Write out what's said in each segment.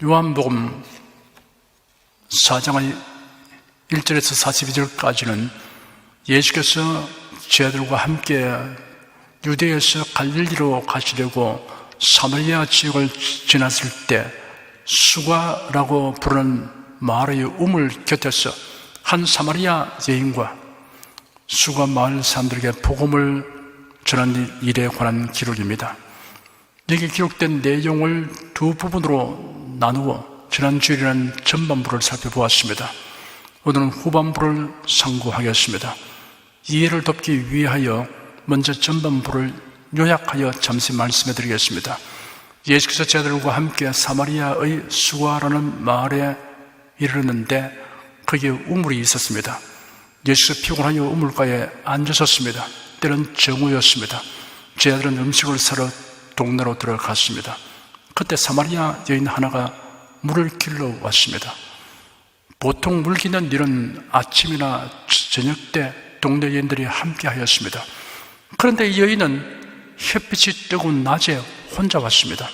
요한복음 4장 1절에서 42절까지는 예수께서 제자들과 함께 유대에서 갈릴리로 가시려고 사마리아 지역을 지났을 때 수가라고 부르는 마을의 우물 곁에서 한 사마리아 여인과 수가 마을 사람들에게 복음을 전한 일에 관한 기록입니다. 여기 기록된 내용을 두 부분으로 나누어 지난 주일에는 전반부를 살펴보았습니다. 오늘은 후반부를 상고하겠습니다. 이해를 돕기 위하여 먼저 전반부를 요약하여 잠시 말씀해 드리겠습니다. 예수께서 제자들과 함께 사마리아의 수가라는 마을에 이르렀는데 거기에 우물이 있었습니다. 예수께서 피곤하여 우물가에 앉으셨습니다. 때는 정오였습니다. 제자들은 음식을 사러 동네로 들어갔습니다. 그때 사마리아 여인 하나가 물을 길러 왔습니다. 보통 물 기는 일은 아침이나 저녁 때 동네 여인들이 함께 하였습니다. 그런데 이 여인은 햇빛이 뜨거운 낮에 혼자 왔습니다.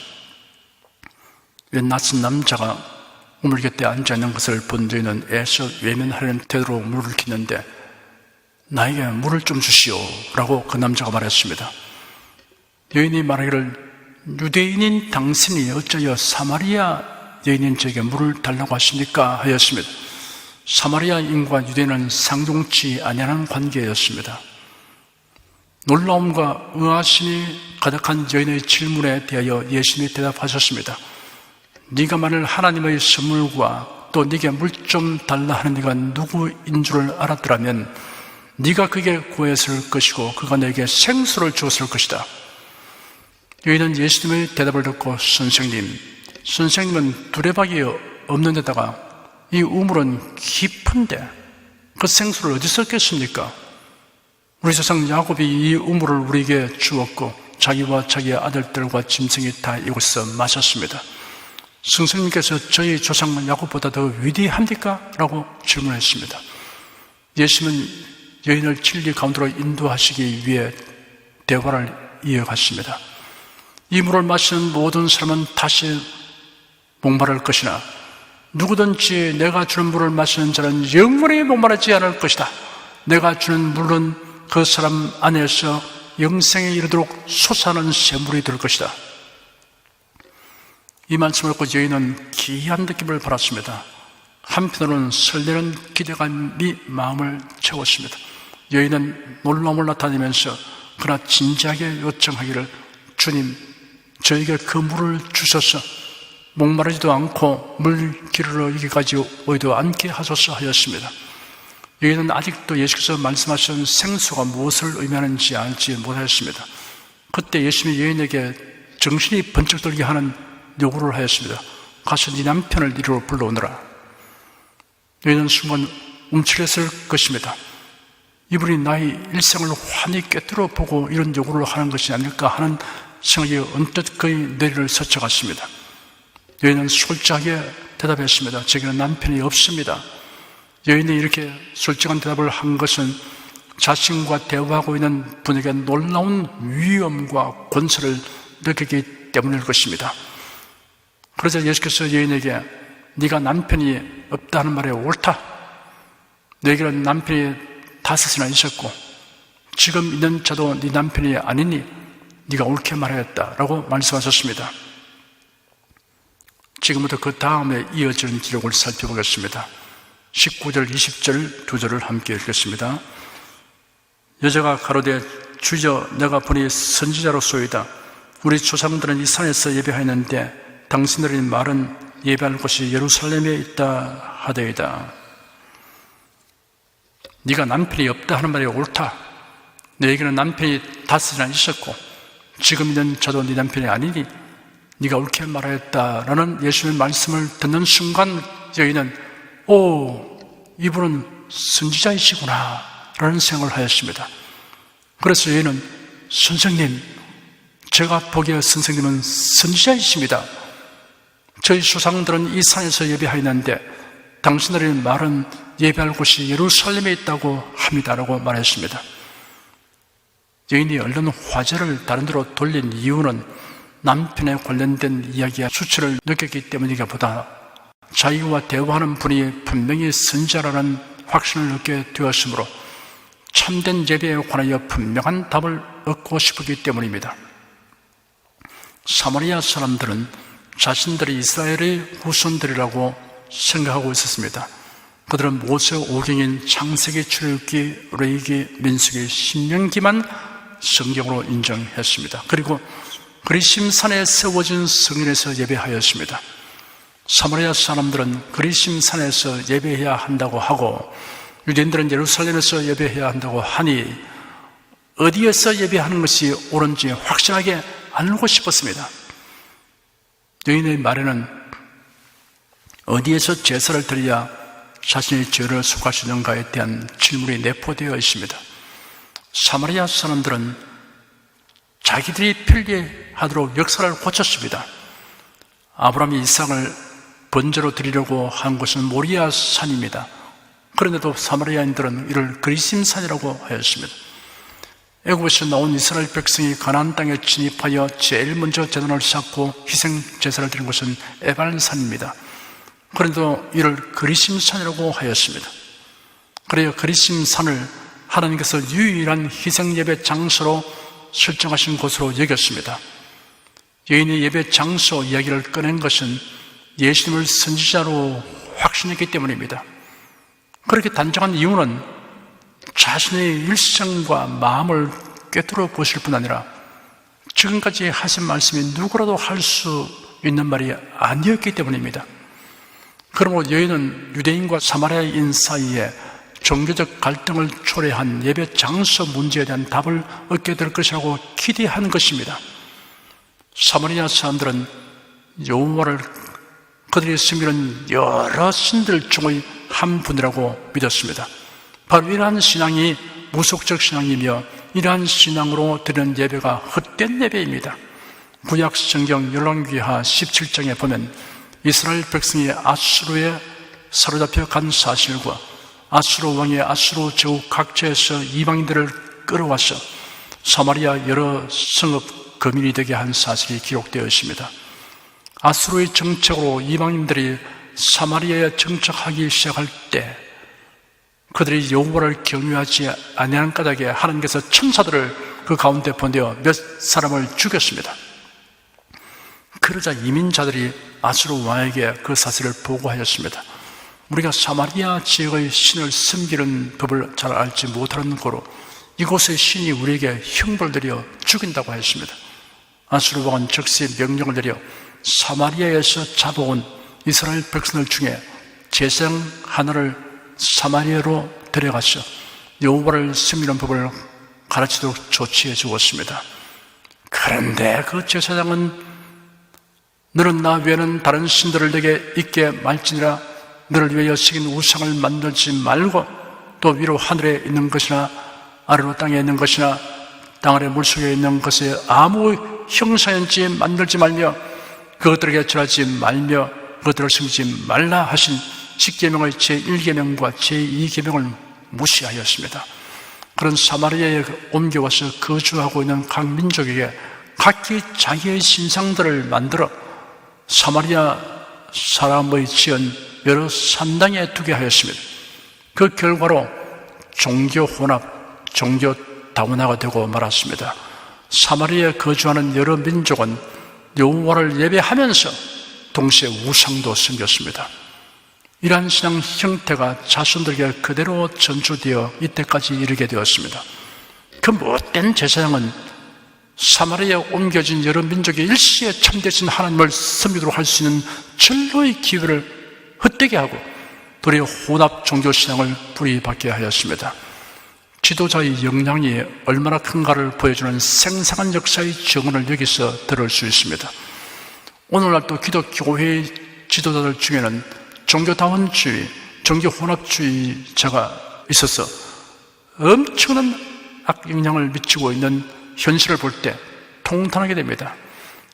웬 낯선 남자가 우물 곁에 앉아있는 것을 본 여인은 애써 외면하려는 태도로 물을 기는데 나에게 물을 좀 주시오 라고 그 남자가 말했습니다. 여인이 말하기를 유대인인 당신이 어찌하여 사마리아 여인인 저에게 물을 달라고 하십니까? 하였습니다. 사마리아인과 유대인은 상종치 아니하는 관계였습니다. 놀라움과 의아심이 가득한 여인의 질문에 대하여 예수님이 대답하셨습니다. 네가 만일 하나님의 선물과 또 네게 물 좀 달라 하는 네가 누구인 줄을 알았더라면 네가 그에게 구했을 것이고 그가 너에게 생수를 주었을 것이다. 여인은 예수님의 대답을 듣고 선생님은 두레박이 없는 데다가 이 우물은 깊은데 그 생수를 어디서 깼습니까? 우리 조상 야곱이 이 우물을 우리에게 주었고 자기와 자기의 아들들과 짐승이 다 이곳에서 마셨습니다. 선생님께서 저희 조상 야곱보다 더 위대합니까? 라고 질문했습니다. 예수님은 여인을 진리 가운데로 인도하시기 위해 대화를 이어갔습니다. 이 물을 마시는 모든 사람은 다시 목마를 것이나 누구든지 내가 주는 물을 마시는 자는 영원히 목마르지 않을 것이다. 내가 주는 물은 그 사람 안에서 영생에 이르도록 솟아나는 샘물이 될 것이다. 이 말씀을 듣고 여인은 기이한 느낌을 받았습니다. 한편으로는 설레는 기대감이 마음을 채웠습니다. 여인은 놀라움을 나타내면서 그러나 진지하게 요청하기를 주님, 저에게 그 물을 주셔서 목마르지도 않고 물 기르러 여기까지 오지도 않게 하소서 하였습니다. 여기는 아직도 예수께서 말씀하신 생수가 무엇을 의미하는지 알지 못하였습니다. 그때 예수님이 여인에게 정신이 번쩍 들게 하는 요구를 하였습니다. 가서 네 남편을 이리로 불러오너라. 여인은 순간 움츠렸을 것입니다. 이분이 나의 일생을 환히 꿰뚫어 보고 이런 요구를 하는 것이 아닐까 하는 생각이 언뜻 그의 뇌리를 스쳐갔습니다. 여인은 솔직하게 대답했습니다. 제게는 남편이 없습니다. 여인이 이렇게 솔직한 대답을 한 것은 자신과 대화하고 있는 분에게 놀라운 위엄과 권세를 느끼기 때문일 것입니다. 그러자 예수께서 여인에게 네가 남편이 없다는 말에 옳다. 너에게는 남편이 5이나 있었고 지금 있는 자도 네 남편이 아니니 네가 옳게 말하였다 라고 말씀하셨습니다. 지금부터 그 다음에 이어지는 기록을 살펴보겠습니다. 19절, 20절 두 절을 함께 읽겠습니다. 여자가 가로되 주여 내가 보니 선지자로소이다. 우리 조상들은 이 산에서 예배하였는데 당신들의 말은 예배할 곳이 예루살렘에 있다 하되이다. 네가 남편이 없다 하는 말이 옳다. 너에게는 남편이 5이나 있었고 지금 있는 저도 네 남편이 아니니 네가 옳게 말하였다라는 예수님의 말씀을 듣는 순간 여인은 이분은 선지자이시구나 라는 생각을 하였습니다. 그래서 여인은 선생님, 제가 보기에 선생님은 선지자이십니다. 저희 조상들은 이 산에서 예배하였는데 당신들의 말은 예배할 곳이 예루살렘에 있다고 합니다라고 말했습니다. 여인이 얼른 화제를 다른 데로 돌린 이유는 남편에 관련된 이야기와 수치를 느꼈기 때문이기보다 자기와 대화하는 분이 분명히 선지자라는 확신을 얻게 되었으므로 참된 예배에 관하여 분명한 답을 얻고 싶었기 때문입니다. 사마리아 사람들은 자신들이 이스라엘의 후손들이라고 생각하고 있었습니다. 그들은 모세 오경인 창세기, 출애굽기, 레위기, 민수기, 신명기만 성경으로 인정했습니다. 그리고 그리심산에 세워진 성전에서 예배하였습니다. 사마리아 사람들은 그리심산에서 예배해야 한다고 하고 유대인들은 예루살렘에서 예배해야 한다고 하니 어디에서 예배하는 것이 옳은지 확실하게 알고 싶었습니다. 여인의 말에는 어디에서 제사를 드려야 자신의 죄를 속할 수 있는가에 대한 질문이 내포되어 있습니다. 사마리아 사람들은 자기들이 편리하도록 역사를 고쳤습니다. 아브라함이 이삭을 번제로 드리려고 한 곳은 모리아 산입니다. 그런데도 사마리아인들은 이를 그리심산이라고 하였습니다. 애굽에서 나온 이스라엘 백성이 가나안 땅에 진입하여 제일 먼저 제단을 쌓고 희생 제사를 드린 곳은 에발산입니다. 그런데도 이를 그리심산이라고 하였습니다. 그래야 그리심산을 하나님께서 유일한 희생 예배 장소로 설정하신 곳으로 여겼습니다. 여인의 예배 장소 이야기를 꺼낸 것은 예수님을 선지자로 확신했기 때문입니다. 그렇게 단정한 이유는 자신의 일생과 마음을 꿰뚫어 보실 뿐 아니라 지금까지 하신 말씀이 누구라도 할 수 있는 말이 아니었기 때문입니다. 그러므로 여인은 유대인과 사마리아인 사이에 종교적 갈등을 초래한 예배 장소 문제에 대한 답을 얻게 될 것이라고 기대한 것입니다. 사마리아 사람들은 여호와를 그들이 섬기는 여러 신들 중의 한 분이라고 믿었습니다. 바로 이러한 신앙이 무속적 신앙이며 이러한 신앙으로 드리는 예배가 헛된 예배입니다. 구약 성경 열왕기하 17장에 보면 이스라엘 백성이 아수르에 사로잡혀 간 사실과 아수르 왕의 아수르 제국 각지에서 이방인들을 끌어와서 사마리아 여러 성읍 거민이 되게 한 사실이 기록되어 있습니다. 아수르의 정책으로 이방인들이 사마리아에 정착하기 시작할 때 그들이 여호와를 경외하지 아니한 까닭에 하나님께서 천사들을 그 가운데 보내어 몇 사람을 죽였습니다. 그러자 이민자들이 아수르 왕에게 그 사실을 보고하였습니다. 우리가 사마리아 지역의 신을 섬기는 법을 잘 알지 못하는 고로 이곳의 신이 우리에게 형벌을 내려 죽인다고 하였습니다. 아수르 왕은 즉시 명령을 내려 사마리아에서 잡아온 이스라엘 백성들 중에 제사장 하나를 사마리아로 데려가서 여호와를 섬기는 법을 가르치도록 조치해 주었습니다. 그런데 그 제사장은 너는 나 외에는 다른 신들을 내게 있게 말지니라, 너를 위하여 새긴 우상을 만들지 말고 또 위로 하늘에 있는 것이나 아래로 땅에 있는 것이나 땅 아래 물속에 있는 것에 아무 형상인지 만들지 말며 그것들에게 절하지 말며 그것들을 섬기지 말라 하신 10계명의 제1계명과 제2계명을 무시하였습니다. 그런 사마리아에 옮겨와서 거주하고 있는 각 민족에게 각기 자기의 신상들을 만들어 사마리아 사람의 지은 여러 산당에 두게 하였습니다. 그 결과로 종교 혼합, 종교 다문화가 되고 말았습니다. 사마리아에 거주하는 여러 민족은 여호와를 예배하면서 동시에 우상도 섬겼습니다. 이러한 신앙 형태가 자손들에게 그대로 전수되어 이때까지 이르게 되었습니다. 그 못된 제사장은 사마리아에 옮겨진 여러 민족의 일시에 참되신 하나님을 섬기도록 할 수 있는 절로의 기회를 헛되게 하고 도리어 혼합 종교신앙을 뿌리박게 하였습니다. 지도자의 역량이 얼마나 큰가를 보여주는 생생한 역사의 증언을 여기서 들을 수 있습니다. 오늘날도 기독교회의 지도자들 중에는 종교다원주의, 종교혼합주의자가 있어서 엄청난 악영향을 미치고 있는 현실을 볼 때 통탄하게 됩니다.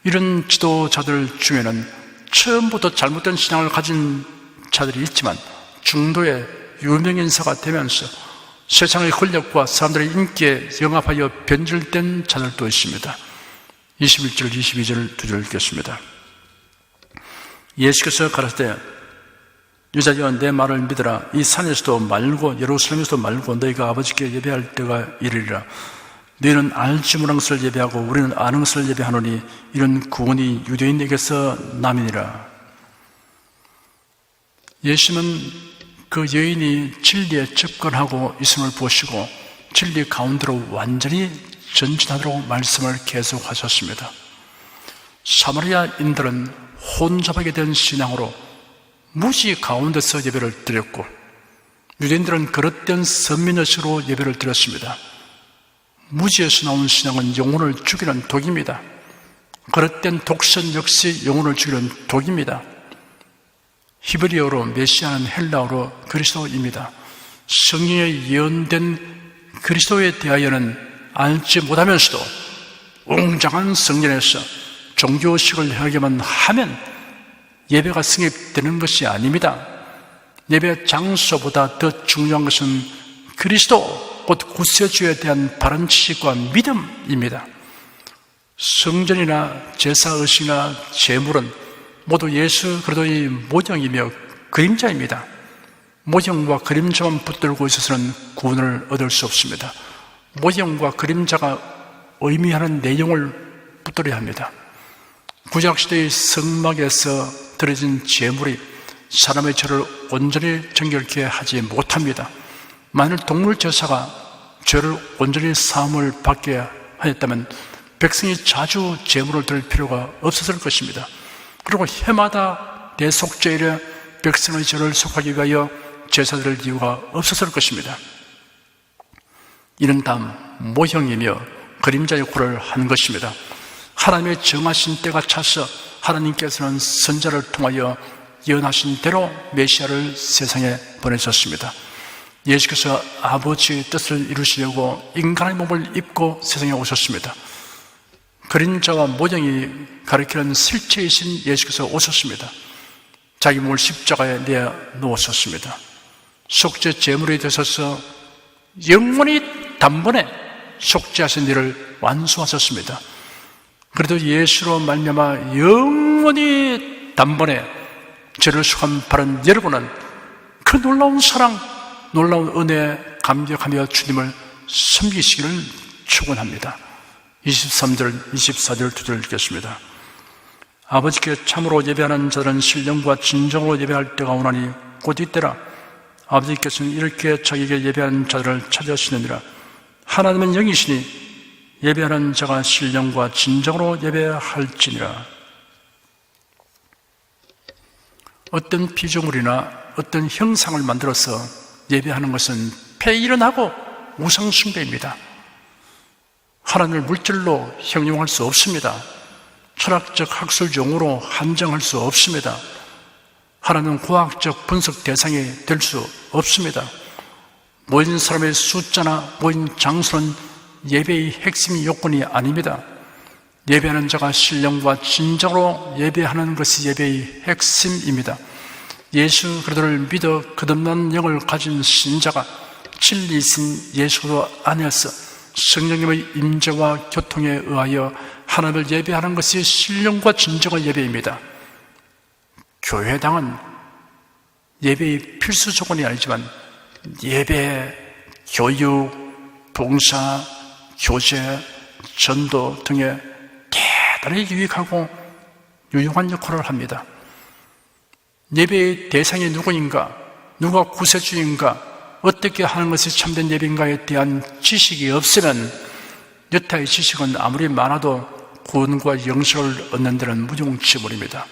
이런 지도자들 중에는 처음부터 잘못된 신앙을 가진 자들이 있지만 중도의 유명인사가 되면서 세상의 권력과 사람들의 인기에 영합하여 변질된 자들도 있습니다. 21절, 22절 두 절 읽겠습니다. 예수께서 가라사대 여자여 내 말을 믿으라. 이 산에서도 말고 예루살렘에서도 말고 너희가 아버지께 예배할 때가 이르리라. 너희는 알지 못한 것을 예배하고 우리는 아는 것을 예배하노니 이런 구원이 유대인에게서 남이니라. 예수님은 그 여인이 진리에 접근하고 있음을 보시고 진리 가운데로 완전히 전진하도록 말씀을 계속하셨습니다. 사마리아인들은 혼잡하게 된 신앙으로 무지 가운데서 예배를 드렸고 유대인들은 그릇된 선민의식으로 예배를 드렸습니다. 무지에서 나온 신앙은 영혼을 죽이는 독입니다. 그릇된 독선 역시 영혼을 죽이는 독입니다. 히브리어로 메시아는 헬라어로 그리스도입니다. 성경에 예언된 그리스도에 대하여는 알지 못하면서도 웅장한 성전에서 종교식을 하기만 하면 예배가 성립되는 것이 아닙니다. 예배 장소보다 더 중요한 것은 그리스도, 곧 구세주에 대한 바른 지식과 믿음입니다. 성전이나 제사의식이나 제물은 모두 예수 그리스도의 모형이며 그림자입니다. 모형과 그림자만 붙들고 있어서는 구원을 얻을 수 없습니다. 모형과 그림자가 의미하는 내용을 붙들어야 합니다. 구약시대의 성막에서 드려진 제물이 사람의 죄를 온전히 정결케 하지 못합니다. 만일 동물 제사가 죄를 온전히 사함을 받게 하였다면 백성이 자주 제물을 드릴 필요가 없었을 것입니다. 그리고 해마다 대속죄일에 백성의 죄를 속하기 위하여 제사 드릴 이유가 없었을 것입니다. 이는 다음 모형이며 그림자 역할을 하는 것입니다. 하나님의 정하신 때가 차서 하나님께서는 선자를 통하여 예언하신 대로 메시아를 세상에 보내셨습니다. 예수께서 아버지의 뜻을 이루시려고 인간의 몸을 입고 세상에 오셨습니다. 그림자와 모형이 가리키는 실체이신 예수께서 오셨습니다. 자기 몸을 십자가에 내어 놓으셨습니다. 속죄 제물이 되셔서 영원히 단번에 속죄하신 일을 완수하셨습니다. 그래도 예수로 말미암아 영원히 단번에 죄를 수감 바른 여러분은 그 놀라운 사랑, 놀라운 은혜에 감격하며 주님을 섬기시기를 축원합니다. 23절, 24절 두 절 읽겠습니다. 아버지께 참으로 예배하는 자들은 신령과 진정으로 예배할 때가 오나니 곧 이때라. 아버지께서는 이렇게 자기에게 예배하는 자들을 찾으시느니라. 하나님은 영이시니 예배하는 자가 신령과 진정으로 예배할지니라. 어떤 피조물이나 어떤 형상을 만들어서 예배하는 것은 폐일은하고 우상숭배입니다. 하나님을 물질로 형용할 수 없습니다. 철학적 학술용어로 한정할 수 없습니다. 하나님은 과학적 분석 대상이 될 수 없습니다. 모인 사람의 숫자나 모인 장소는 예배의 핵심 요건이 아닙니다. 예배하는 자가 신령과 진정으로 예배하는 것이 예배의 핵심입니다. 예수 그리스도를 믿어 거듭난 영을 가진 신자가 진리이신 예수 그리스도 안에서 성령님의 임재와 교통에 의하여 하나님을 예배하는 것이 신령과 진정의 예배입니다. 교회당은 예배의 필수 조건이 아니지만 예배, 교육, 봉사, 교제, 전도 등의 대단히 유익하고 유용한 역할을 합니다. 예배의 대상이 누구인가, 누가 구세주인가, 어떻게 하는 것이 참된 예배인가에 대한 지식이 없으면 여타의 지식은 아무리 많아도 구원과 영생을 얻는 데는 무용지물입니다.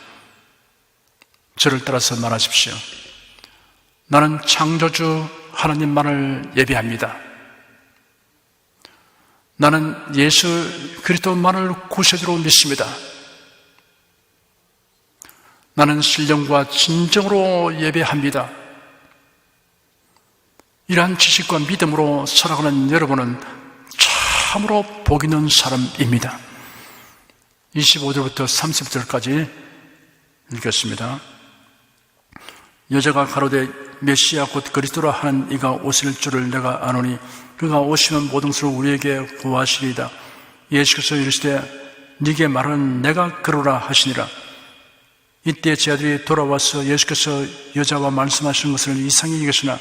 저를 따라서 말하십시오. 나는 창조주 하나님만을 예배합니다. 나는 예수 그리스도만을 구세주로 믿습니다. 나는 신령과 진정으로 예배합니다. 이러한 지식과 믿음으로 살아가는 여러분은 참으로 복 있는 사람입니다. 25절부터 30절까지 읽겠습니다. 여자가 가로되 메시아 곧 그리스도라 하는 이가 오실 줄을 내가 아노니 그가 오시면 모든 것을 우리에게 구하시리이다. 예수께서 이르시되 네게 말하는 내가 그러라 하시니라. 이때 제 아들이 돌아와서 예수께서 여자와 말씀하신 것을 이상히 여기시나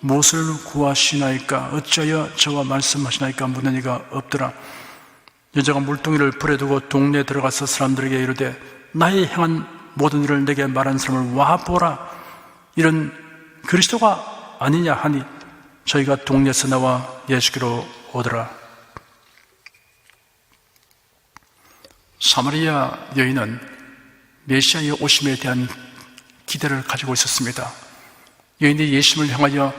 무엇을 구하시나이까? 어찌하여 저와 말씀하시나이까? 묻는 이가 없더라. 여자가 물동이를 불에 두고 동네에 들어가서 사람들에게 이르되 나의 행한 모든 일을 내게 말한 사람을 와보라. 이런 그리스도가 아니냐 하니 저희가 동네에서 나와 예수께로 오더라. 사마리아 여인은 메시아의 오심에 대한 기대를 가지고 있었습니다. 여인이 예수님을 향하여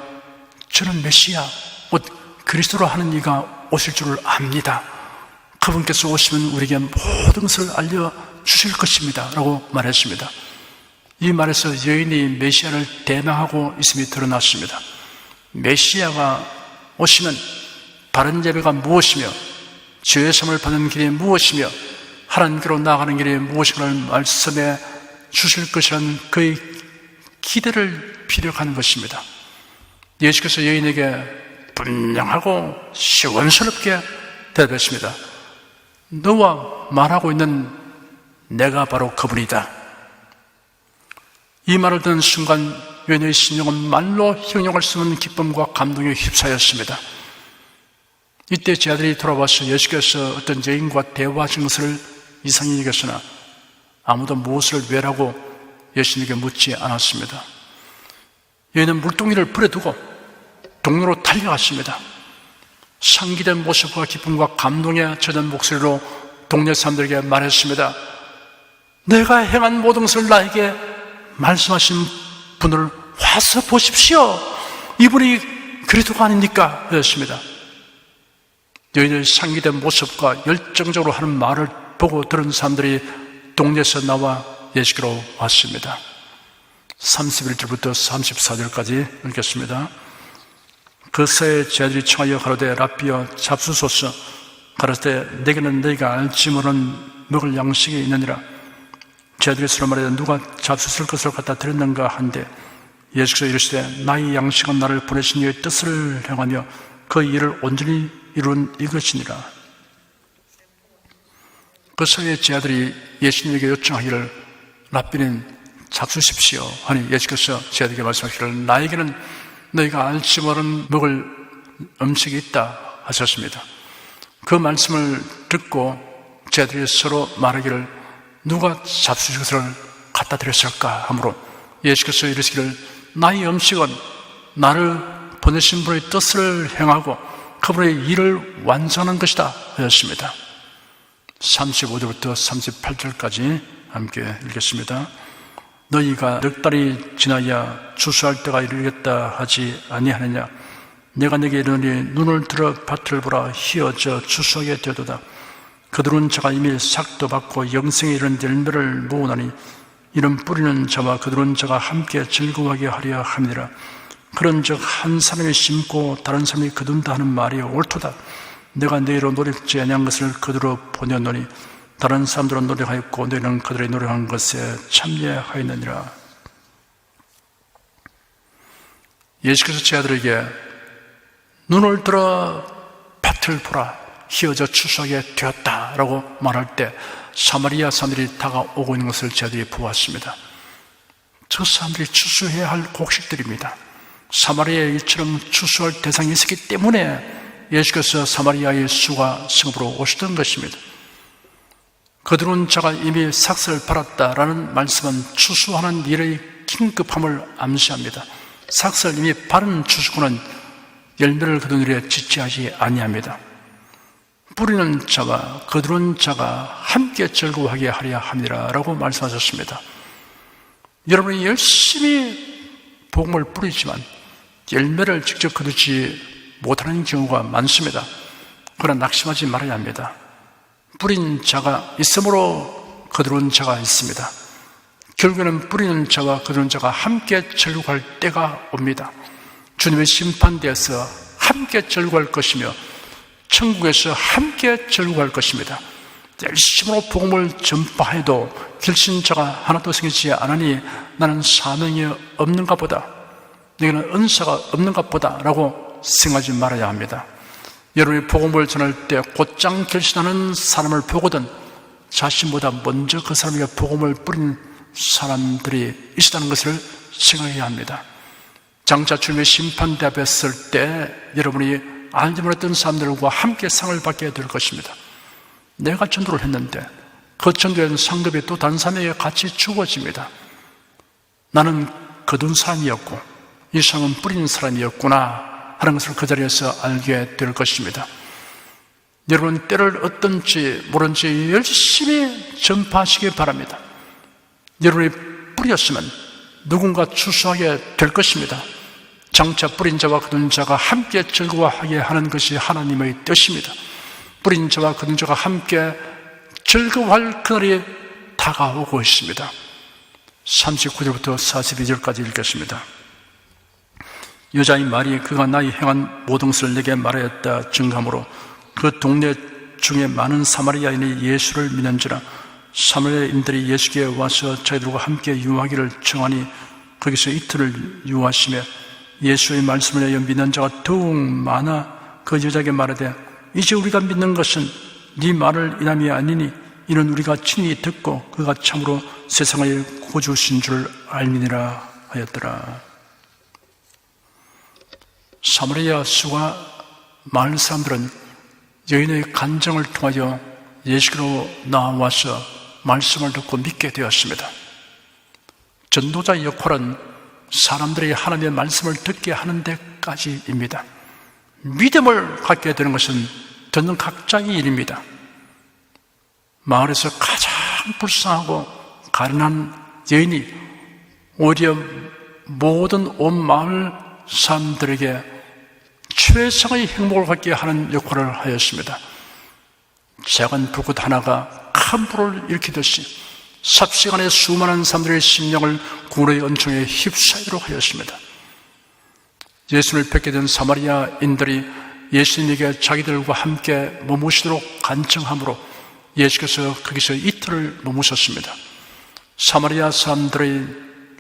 저는 메시아, 곧 그리스도로 하는 이가 오실 줄을 압니다. 그분께서 오시면 우리에게 모든 것을 알려주실 것입니다 라고 말했습니다. 이 말에서 여인이 메시아를 대명하고 있음이 드러났습니다. 메시아가 오시면 바른 예배가 무엇이며 죄의 사함을 받는 길이 무엇이며 하나님께로 나아가는 길이 무엇인가를 말씀해 주실 것이라는 그의 기대를 피력하는 것입니다. 예수께서 여인에게 분명하고 시원스럽게 대답했습니다. 너와 말하고 있는 내가 바로 그분이다. 이 말을 듣는 순간 여인의 심령은 말로 형용할 수 없는 기쁨과 감동에 휩싸였습니다. 이때 제 아들이 돌아와서 예수께서 어떤 여인과 대화하신 것을 이상히 여겼으나 아무도 무엇을 왜라고 예수님에게 묻지 않았습니다. 여인은 물동이를 불에 두고 동로로 달려갔습니다. 상기된 모습과 기쁨과 감동에 젖은 목소리로 동네 사람들에게 말했습니다. 내가 행한 모든 것을 나에게 말씀하신 분을 와서 보십시오. 이분이 그리스도가 아닙니까? 그랬습니다. 여인의 상기된 모습과 열정적으로 하는 말을 보고 들은 사람들이 동네에서 나와 예수께로 왔습니다. 31절부터 34절까지 읽겠습니다. 그 새에 제 아들이 청하여 가로되 라삐여 잡수소서. 가로되 내게는 너희가 알지 모르는 먹을 양식이 있느니라. 제 아들이 서로 말하되 누가 잡수실 것을 갖다 드렸는가 한데 예수께서 이르시되 나의 양식은 나를 보내신 이의 뜻을 행하며 그 일을 온전히 이룬 이것이니라. 그 사이에 제 아들이 예수님에게 요청하기를 라삐는 잡수십시오 하니 예수께서 제 아들에게 말씀하시기를 나에게는 너희가 알지 모르는 먹을 음식이 있다 하셨습니다. 그 말씀을 듣고 제 아들이 서로 말하기를 누가 잡수실 것을 갖다 드렸을까 하므로 예수께서 이르시기를 나의 음식은 나를 보내신 분의 뜻을 행하고 그분의 일을 완성하는 것이다 하셨습니다. 35절부터 38절까지 함께 읽겠습니다. 너희가 넉 달이 지나야 추수할 때가 이르겠다 하지 아니하느냐. 내가 네게 이르노니 눈을 들어 밭을 보라. 희어져 추수하게 되도다. 그들은 자가 이미 삭도 받고 영생에 이른 열매를 모으나니 이는 뿌리는 자와 그들은 자가 함께 즐거워하게 하려 함이니라. 그런즉 한 사람이 심고 다른 사람이 거둔다 하는 말이 옳도다. 내가 너희로 노력지 아니한 것을 그들로 보내노니 다른 사람들은 노력하였고 너희는 그들의 노력한 것에 참여하였느니라. 예수께서 제 아들에게 눈을 들어 밭을 보라. 희어져 추수하게 되었다라고 말할 때 사마리아 사람들이 다가오고 있는 것을 제 아들이 보았습니다. 저 사람들이 추수해야 할 곡식들입니다. 사마리아의 일처럼 추수할 대상이 있었기 때문에 예수께서 사마리아의 수가 성읍으로 오시던 것입니다. 그들은 자가 이미 삭슬을 팔았다라는 말씀은 추수하는 일의 긴급함을 암시합니다. 삭슬 이미 바른 추수꾼은 열매를 거둔 일에 지체하지 아니합니다. 뿌리는 자와 거두는 자가 함께 즐거워하게 하려 함이라 라고 말씀하셨습니다. 여러분이 열심히 복음을 뿌리지만 열매를 직접 거두지 못하는 경우가 많습니다. 그러나 낙심하지 말아야 합니다. 뿌린 자가 있으므로 거두는 자가 있습니다. 결국에는 뿌리는 자와 거두는 자가 함께 즐거워할 때가 옵니다. 주님의 심판대에서 함께 즐거워할 것이며 천국에서 함께 즐거워할 것입니다. 열심으로 복음을 전파해도 결신자가 하나도 생기지 않으니 나는 사명이 없는가 보다, 내게는 은사가 없는가 보다 라고 생각하지 말아야 합니다. 여러분이 복음을 전할 때 곧장 결신하는 사람을 보거든 자신보다 먼저 그 사람에게 복음을 뿌린 사람들이 있었다는 것을 생각해야 합니다. 장차 주님의 심판대 앞에 설 때 여러분이 알지 못했던 사람들과 함께 상을 받게 될 것입니다. 내가 전도를 했는데 그 전도의 상급이 또 다른 사람에게 같이 주어집니다. 나는 거둔 사람이었고 이 사람은 뿌리는 사람이었구나 하는 것을 그 자리에서 알게 될 것입니다. 여러분, 때를 어떤지 모른지 열심히 전파하시기 바랍니다. 여러분이 뿌렸으면 누군가 추수하게 될 것입니다. 장차 뿌린 자와 거둔 자가 함께 즐거워하게 하는 것이 하나님의 뜻입니다. 뿌린 자와 거둔 자가 함께 즐거워할 그날이 다가오고 있습니다. 39절부터 42절까지 읽겠습니다. 여자인 말이 그가 나의 행한 모든 것을 내게 말하였다 증거함으로 그 동네 중에 많은 사마리아인이 예수를 믿는지라. 사마리아인들이 예수께 와서 자기들과 함께 유하기를 청하니 거기서 이틀을 유하시며 예수의 말씀을 하여 믿는 자가 더욱 많아 그 여자에게 말하되 이제 우리가 믿는 것은 네 말을 인함이 아니니 이는 우리가 친히 듣고 그가 참으로 세상을 구주신 줄 알미니라 하였더라. 사마리아 수가 마을 사람들은 여인의 간증을 통하여 예수께로 나와서 말씀을 듣고 믿게 되었습니다. 전도자의 역할은 사람들이 하나님의 말씀을 듣게 하는 데까지입니다. 믿음을 갖게 되는 것은 듣는 각자의 일입니다. 마을에서 가장 불쌍하고 가련한 여인이 오히려 모든 온 마을 사람들에게 최상의 행복을 갖게 하는 역할을 하였습니다. 작은 불꽃 하나가 큰 불을 일으키듯이 삽시간에 수많은 사람들의 심령을 구원의 은총에 휩싸이도록 하였습니다. 예수를 뵙게 된 사마리아인들이 예수님에게 자기들과 함께 머무시도록 간청함으로 예수께서 거기서 이틀을 머무셨습니다. 사마리아 사람들의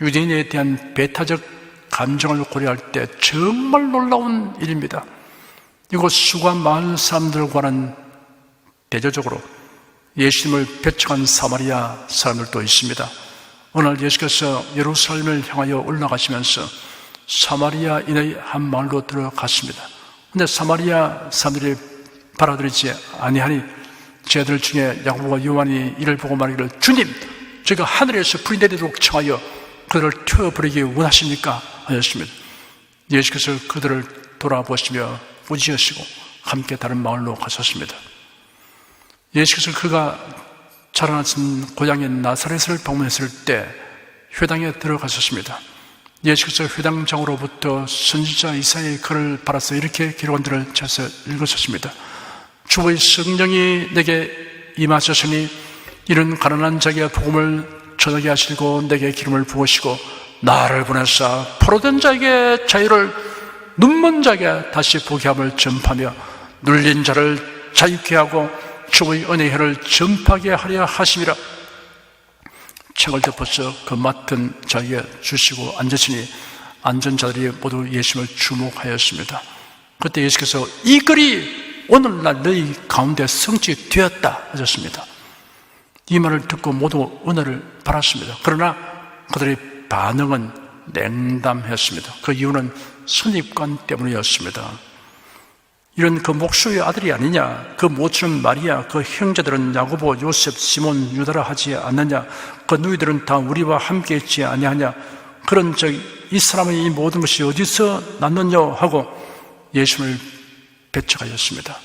유대인에 대한 배타적 감정을 고려할 때 정말 놀라운 일입니다. 이곳 수가 마을 사람들과는 대조적으로 예수님을 배척한 사마리아 사람들도 있습니다. 어느 날 예수께서 예루살렘을 향하여 올라가시면서 사마리아인의 한 마을로 들어갔습니다. 그런데 사마리아 사람들이 받아들이지 아니하니 제들 중에 야고보와 요한이 이를 보고 말하기를 주님, 저희가 하늘에서 불이 내리도록 청하여 그들을 태워버리기 원하십니까? 하였습니다. 예수께서 그들을 돌아보시며 꾸짖으시고 함께 다른 마을로 가셨습니다. 예수께서 그가 자라났던 고향인 나사렛을 방문했을 때 회당에 들어가셨습니다. 예수께서 회당장으로부터 선지자 이사야의 글을 받아서 이렇게 기록한 들을 찾아서 읽으셨습니다. 주의 성령이 내게 임하셨으니 이는 가난한 자에게 복음을 전하게 하시고 내게 기름을 부으시고 나를 보내사 포로된 자에게 자유를, 눈먼 자에게 다시 보게 함을 전파하며 눌린 자를 자유케 하고 주의 은혜의 해를 전파하게 하려 하심이라. 책을 덮어서 그 맡은 자에게 주시고 앉으시니 앉은 자들이 모두 예수님을 주목하였습니다. 그때 예수께서 이 글이 오늘날 너희 가운데 성취되었다 하셨습니다. 이 말을 듣고 모두 은혜를 받았습니다. 그러나 그들의 반응은 냉담했습니다. 그 이유는 선입관 때문이었습니다. 이런 그 목수의 아들이 아니냐, 그 모처럼 마리아, 그 형제들은 야고보, 요셉, 시몬, 유다라 하지 않느냐, 그 누이들은 다 우리와 함께 있지 아니하냐, 그런 이 사람의 이 모든 것이 어디서 났느냐 하고 예수님을 배척하였습니다.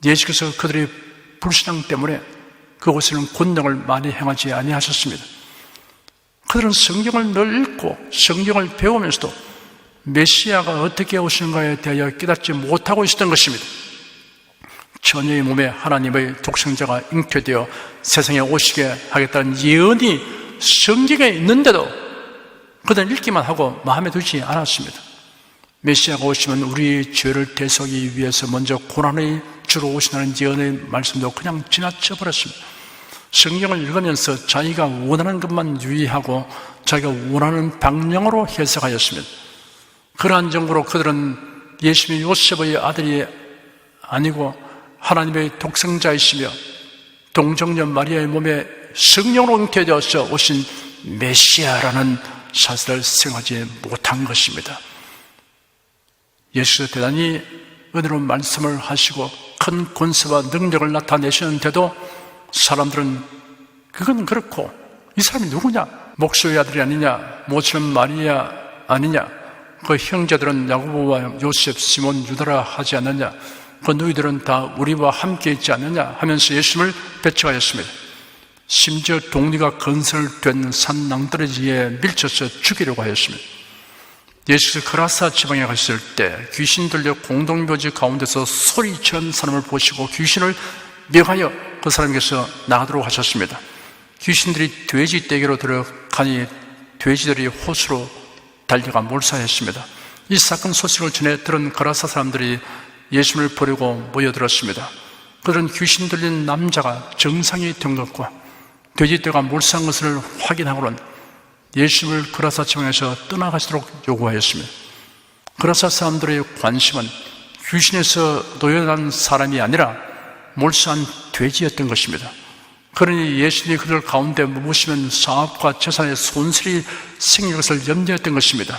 예수께서 그들의 불신앙 때문에 그곳에는 권능을 많이 행하지 아니하셨습니다. 그들은 성경을 늘 읽고 성경을 배우면서도 메시아가 어떻게 오시는가에 대하여 깨닫지 못하고 있었던 것입니다. 처녀의 몸에 하나님의 독생자가 잉태되어 세상에 오시게 하겠다는 예언이 성경에 있는데도 그들은 읽기만 하고 마음에 두지 않았습니다. 메시아가 오시면 우리 죄를 대속하기 위해서 먼저 고난의 주로 오시는 예언의 말씀도 그냥 지나쳐 버렸습니다. 성경을 읽으면서 자기가 원하는 것만 유의하고 자기가 원하는 방향으로 해석하였습니다. 그러한 정도로 그들은 예수님이 요셉의 아들이 아니고 하나님의 독생자이시며 동정녀 마리아의 몸에 성령으로 잉태되어서 오신 메시아라는 사실을 생각하지 못한 것입니다. 예수께서 대단히 은혜로운 말씀을 하시고 큰 권세와 능력을 나타내시는데도 사람들은 그건 그렇고 이 사람이 누구냐? 목소의 아들이 아니냐? 모처럼 마리아 아니냐? 그 형제들은 야고보와 요셉, 시몬, 유다라 하지 않느냐? 그 너희들은 다 우리와 함께 있지 않느냐? 하면서 예수님을 배척하였습니다. 심지어 독리가 건설된 산 낭떠러지에 밀쳐서 죽이려고 하였습니다. 예수께서 그라사 지방에 갔을 때 귀신 들려 공동묘지 가운데서 소리치는 사람을 보시고 귀신을 명하여 그 사람에게서 나가도록 하셨습니다. 귀신들이 돼지 떼기로 들어가니 돼지들이 호수로 달려가 몰사했습니다. 이 사건 소식을 전해 들은 그라사 사람들이 예수님을 보려고 모여들었습니다. 그들은 귀신 들린 남자가 정상이 된 것과 돼지떼가 몰사한 것을 확인하고는 예수님을 그라사 지방에서 떠나가시도록 요구하였습니다. 그라사 사람들의 관심은 귀신에서 노여난 사람이 아니라 몰사한 돼지였던 것입니다. 그러니 예수님이 그들 가운데 머무시면 사업과 재산의 손실이 생길 것을 염려했던 것입니다.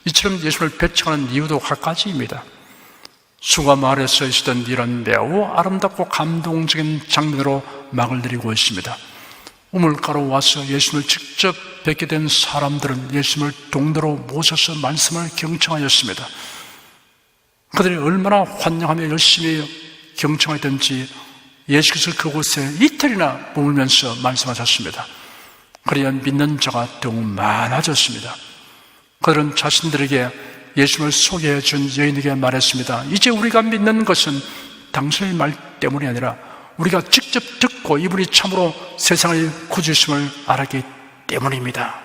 이처럼 예수님을 배척하는 이유도 갖가지입니다. 수가 마을에서 있었던 이런 매우 아름답고 감동적인 장면으로 막을 내리고 있습니다. 우물가로 와서 예수님을 직접 뵙게 된 사람들은 예수님을 동료로 모셔서 말씀을 경청하였습니다. 그들이 얼마나 환영하며 열심히 경청하였던지 예수께서 그곳에 이틀이나 머물면서 말씀하셨습니다. 그래야 믿는 자가 더욱 많아졌습니다. 그들은 자신들에게 예수님을 소개해 준 여인에게 말했습니다. 이제 우리가 믿는 것은 당신의 말 때문이 아니라 우리가 직접 듣고 이분이 참으로 세상을 구주심을 알았기 때문입니다.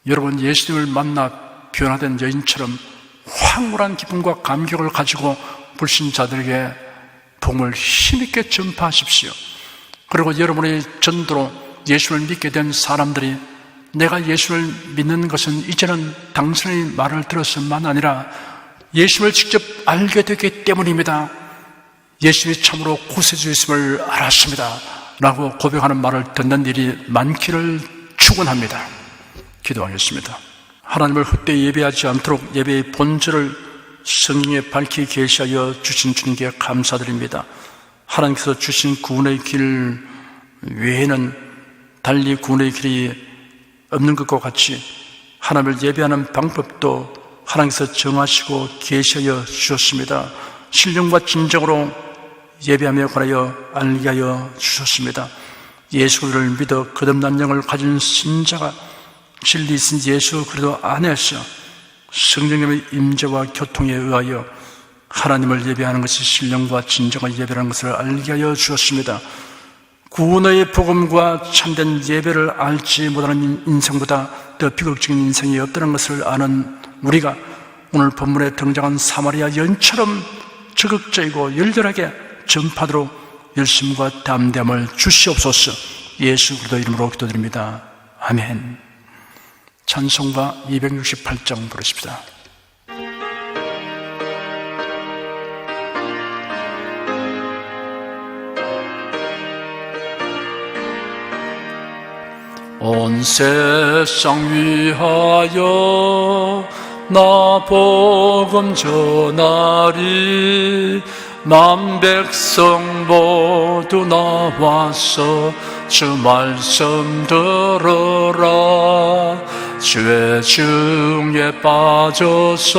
여러분, 예수님을 만나 변화된 여인처럼 황홀한 기쁨과 감격을 가지고 불신자들에게 복음을 힘있게 전파하십시오. 그리고 여러분의 전도로 예수를 믿게 된 사람들이 내가 예수를 믿는 것은 이제는 당신의 말을 들었을만 아니라 예수를 직접 알게 되기 때문입니다. 예수님이 참으로 구세주이심을 알았습니다 라고 고백하는 말을 듣는 일이 많기를 축원합니다. 기도하겠습니다. 하나님을 헛되이 예배하지 않도록 예배의 본질을 성경에 밝히 계시하여 주신 주님께 감사드립니다. 하나님께서 주신 구원의 길 외에는 달리 구원의 길이 없는 것과 같이 하나님을 예배하는 방법도 하나님께서 정하시고 계시하여 주셨습니다. 신령과 진정으로 예배하며 관하여 알게 하여 주셨습니다. 예수를 믿어 거듭난 영을 가진 신자가 진리이신 예수 그리스도 안에서 성령님의 임재와 교통에 의하여 하나님을 예배하는 것이 신령과 진정한 예배라는 것을 알게 하여 주셨습니다. 구원의 복음과 참된 예배를 알지 못하는 인생보다 더 비극적인 인생이 없다는 것을 아는 우리가 오늘 본문에 등장한 사마리아 여인처럼 적극적이고 열렬하게 전파하도록 열심과 담대함을 주시옵소서. 예수 그리스도 이름으로 기도드립니다. 아멘. 찬송가 268장 부르십시다. 온 세상 위하여 나 복음 전하리. 만 백성 모두 나와서 주 말씀 들어라. 죄 중에 빠져서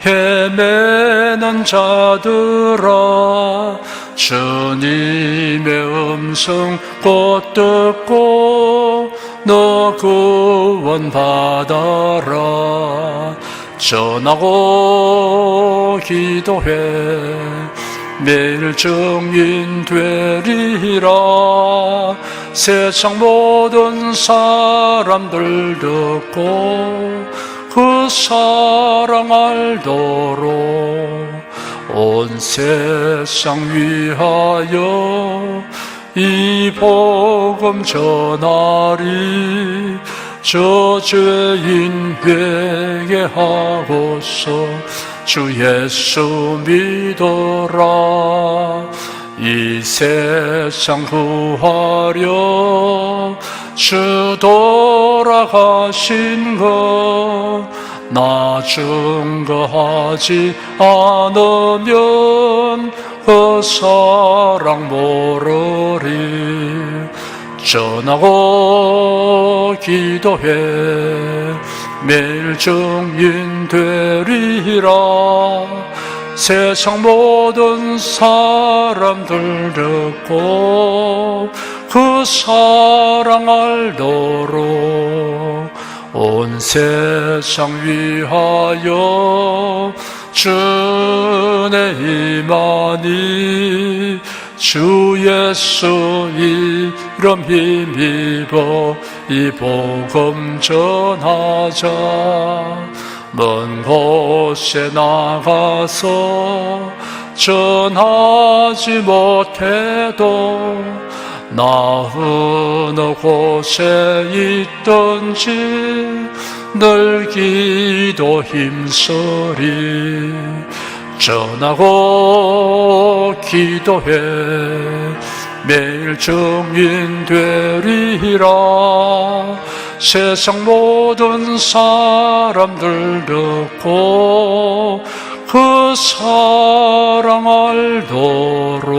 헤매는 자들아, 주님의 음성 곧 듣고 너 구원 받아라. 전하고 기도해 매일 증인 되리라. 세상 모든 사람들 듣고 그 사랑 알도록 온 세상 위하여 이 복음 전하리. 저 죄인 회개하고서 주 예수 믿어라. 이 세상 구하려 주 돌아가신 것 나 증거하지 않으면 그 사랑 모르리. 전하고 기도해 매일 증인 되리라. 세상 모든 사람들 듣고 그 사랑 알도록 온 세상 위하여 주의 임하니 주 예수 이름 힘입어 이 복음 전하자. 먼 곳에 나가서 전하지 못해도 나 어느 곳에 있든지 늘 기도 힘쓰리. 전하고 기도해 매일 증인 되리라. 세상 모든 사람들 듣고 그 사랑 알도록